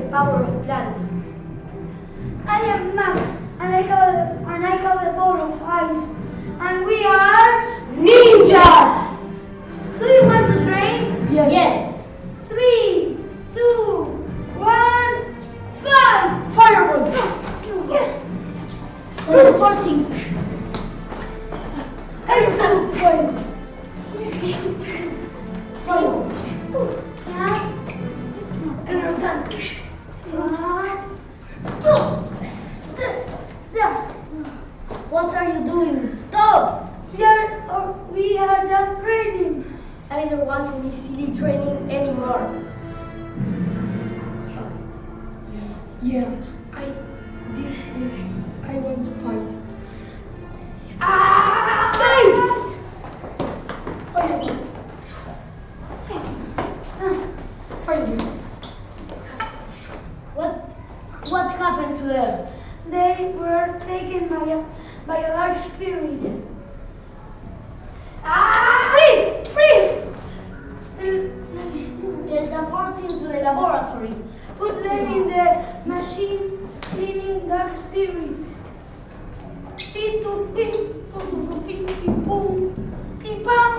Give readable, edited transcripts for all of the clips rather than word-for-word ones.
the power of plants. I am Max, and I have the power of ice. And we are Ninjas! Do you want to train? Yes. 3, 2, 1, fight! Fireball! Teleporting. Ice to fire. Fireball! What are you doing? Stop! We are just training. I don't want to be silly training anymore. Yeah, I want to fight. Stay! Fireball. What happened to them? They were taken by a large spirit. Freeze! Freeze! Teleport into the laboratory. Put them in the machine cleaning dark spirit. Pitu pim, pum pim pim pum, pim pam.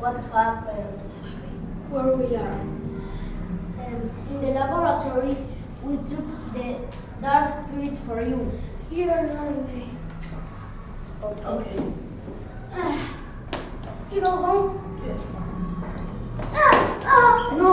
What happened? Where we are? In the laboratory, we took the dark spirits for you. Here are they. Okay. You go home? Yes. No,